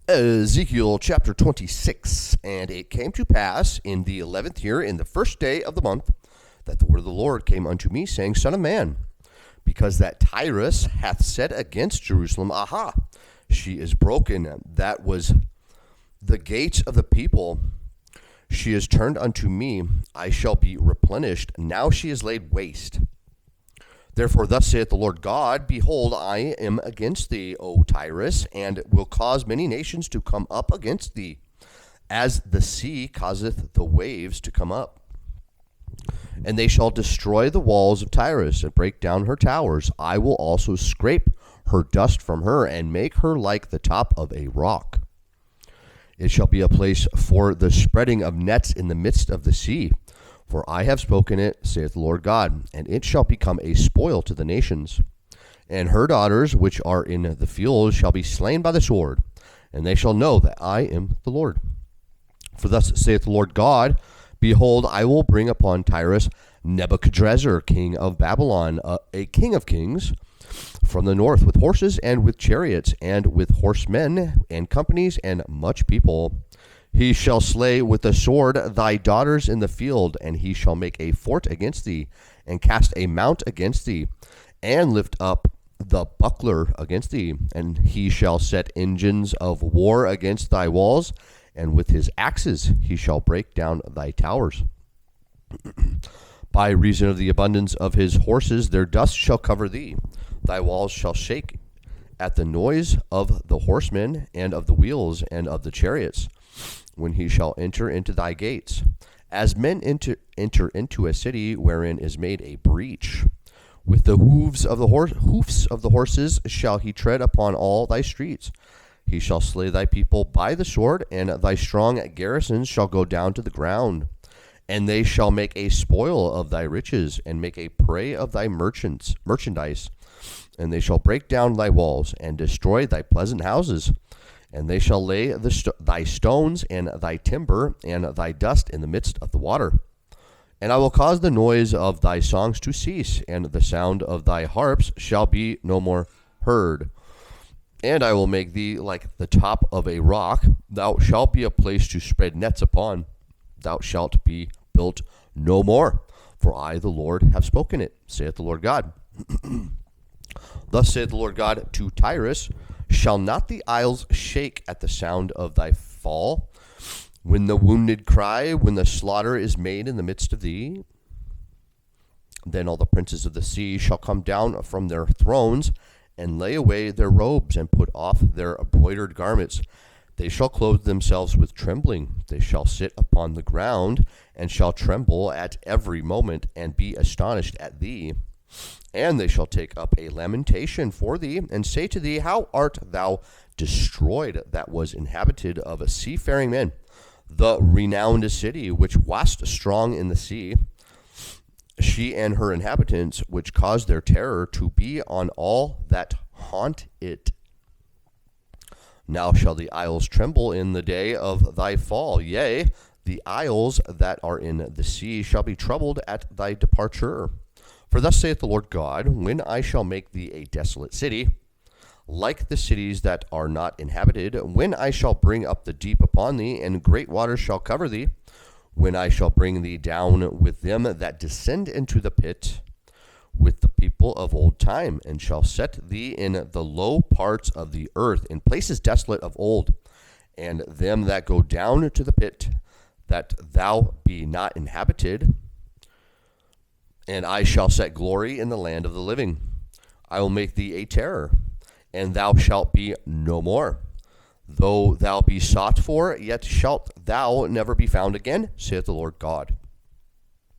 Ezekiel chapter 26. And it came to pass in the 11th year, in the first day of the month, that the word of the Lord came unto me, saying, Son of man, because that Tyrus hath said against Jerusalem, Aha, she is broken, that was the gate of the people. She is turned unto me, I shall be replenished. Now she is laid waste. Therefore thus saith the Lord God, Behold, I am against thee, O Tyrus, and will cause many nations to come up against thee, as the sea causeth the waves to come up. And they shall destroy the walls of Tyrus, and break down her towers. I will also scrape her dust from her, and make her like the top of a rock. It shall be a place for the spreading of nets in the midst of the sea. For I have spoken it, saith the Lord God, and it shall become a spoil to the nations. And her daughters, which are in the field, shall be slain by the sword, and they shall know that I am the Lord. For thus saith the Lord God, Behold, I will bring upon Tyrus Nebuchadrezzar, king of Babylon, a king of kings, from the north, with horses and with chariots, and with horsemen and companies and much people. He shall slay with the sword thy daughters in the field, and he shall make a fort against thee, and cast a mount against thee, and lift up the buckler against thee. And he shall set engines of war against thy walls, and with his axes he shall break down thy towers. By reason of the abundance of his horses, their dust shall cover thee. Thy walls shall shake at the noise of the horsemen, and of the wheels, and of the chariots, when he shall enter into thy gates, as men enter into a city wherein is made a breach. With the hoofs of the horses shall he tread upon all thy streets. He shall slay thy people by the sword, and thy strong garrisons shall go down to the ground. And they shall make a spoil of thy riches, and make a prey of thy merchandise. And they shall break down thy walls, and destroy thy pleasant houses. And they shall lay thy stones and thy timber and thy dust in the midst of the water. And I will cause the noise of thy songs to cease, and the sound of thy harps shall be no more heard. And I will make thee like the top of a rock. Thou shalt be a place to spread nets upon. Thou shalt be built no more. For I, the Lord, have spoken it, saith the Lord God. Thus saith the Lord God to Tyrus, Shall not the isles shake at the sound of thy fall, when the wounded cry, when the slaughter is made in the midst of thee? Then all the princes of the sea shall come down from their thrones, and lay away their robes, and put off their embroidered garments. They shall clothe themselves with trembling. They shall sit upon the ground, and shall tremble at every moment, and be astonished at thee. And they shall take up a lamentation for thee, and say to thee, How art thou destroyed, that was inhabited of seafaring men, the renowned city, which wast strong in the sea, she and her inhabitants, which caused their terror to be on all that haunt it. Now shall the isles tremble in the day of thy fall. Yea, the isles that are in the sea shall be troubled at thy departure. For thus saith the Lord God, When I shall make thee a desolate city, like the cities that are not inhabited, when I shall bring up the deep upon thee, and great waters shall cover thee, when I shall bring thee down with them that descend into the pit, with the people of old time, and shall set thee in the low parts of the earth, in places desolate of old, and them that go down to the pit, that thou be not inhabited. And I shall set glory in the land of the living. I will make thee a terror, and thou shalt be no more. Though thou be sought for, yet shalt thou never be found again, saith the Lord God.